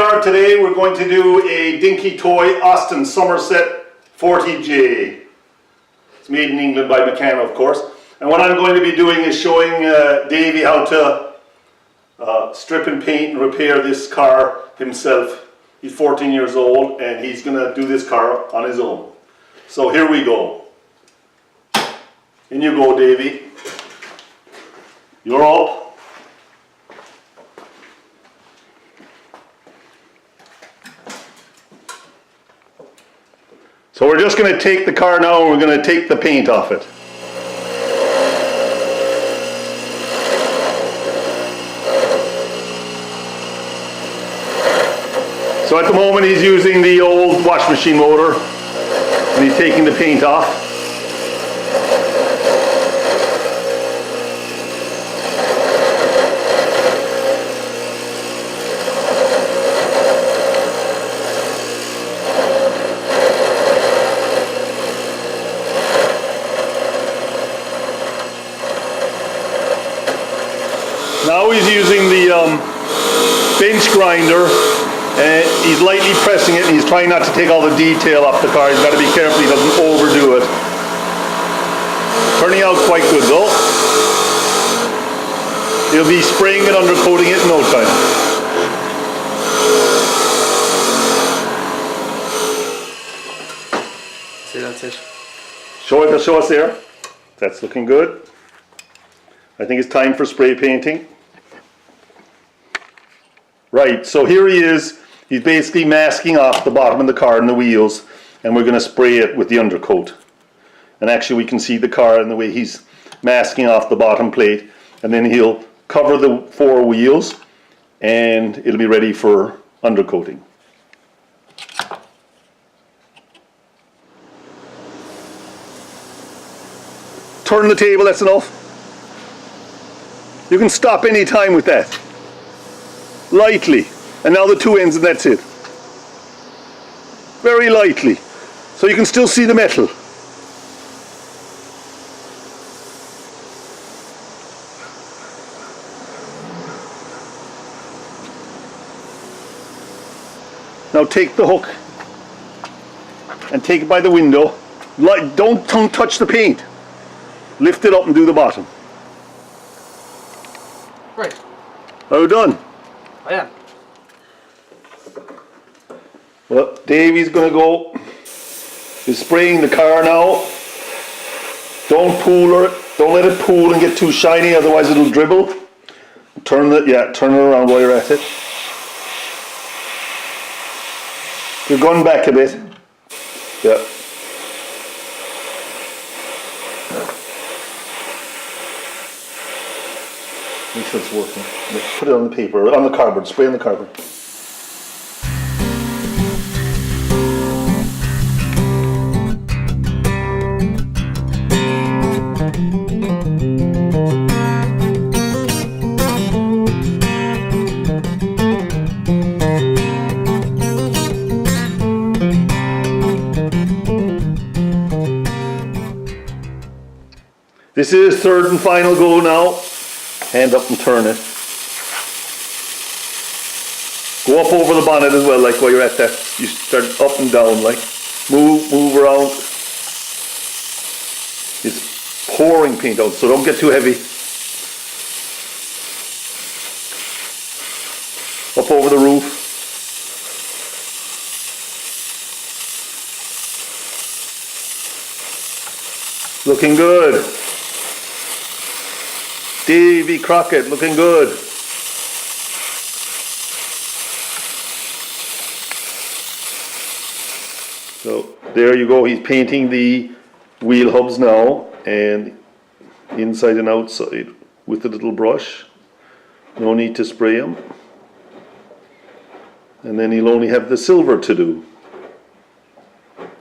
car today we're going to do a Dinky Toy Austin Somerset 40J. It's made in England by Meccano, of course. And what I'm going to be doing is showing Davy how to strip and paint and repair this car himself. He's 14 years old and he's going to do this car on his own. So here we go. In you go, Davy. You're up. So we're just going to take the car now and we're going to take the paint off it. So at the moment he's using the old wash machine motor and he's taking the paint off. Now he's using the bench grinder and he's lightly pressing it and he's trying not to take all the detail off the car. He's got to be careful he doesn't overdo it. Turning out quite good though. He'll be spraying it, undercoating it in no time. See, that's it. Show us there. That's looking good. I think it's time for spray painting. Right, so here he is. He's basically masking off the bottom of the car and the wheels, and we're going to spray it with the undercoat. And actually we can see the car and the way he's masking off the bottom plate, and then he'll cover the four wheels and it'll be ready for undercoating. Turn the table, that's enough. You can stop any time with that. Lightly. And now the two ends and that's it. Very lightly. So you can still see the metal. Now take the hook and take it by the window. Don't touch the paint. Lift it up and do the bottom. Right. Are you done? I am. Well, Davy's going to go. He's spraying the car now. Don't pool it. Don't let it pool and get too shiny, otherwise it'll dribble. Turn it around while you're at it. Your gun back a bit. Yeah. Make sure it's working. Put it on the paper, on the cardboard. Spray on the cardboard. This is third and final go now. Hand up and turn it. Go up over the bonnet as well, like while you're at that. You start up and down, like. Move around. It's pouring paint out, so don't get too heavy. Up over the roof. Looking good. Davy Crockett, looking good. So there you go, he's painting the wheel hubs now, and inside and outside with a little brush. No need to spray them. And then he'll only have the silver to do.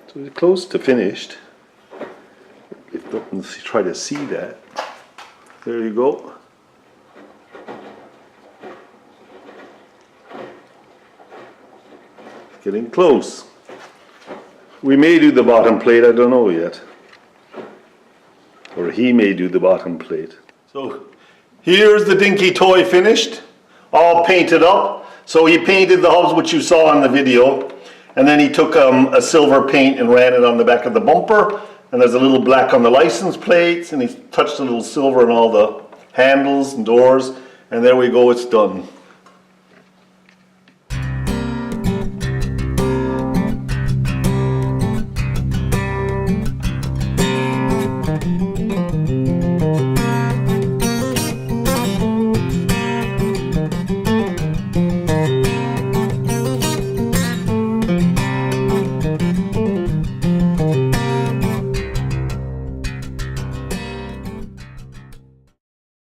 So he's close to finished. Lift up and try to see that. There you go. Getting close. We may do the bottom plate, I don't know yet. Or he may do the bottom plate. So here's the Dinky Toy finished, all painted up. So he painted the hubs, which you saw in the video, and then he took a silver paint and ran it on the back of the bumper, and there's a little black on the license plates, and he touched a little silver on all the handles and doors, and there we go, it's done.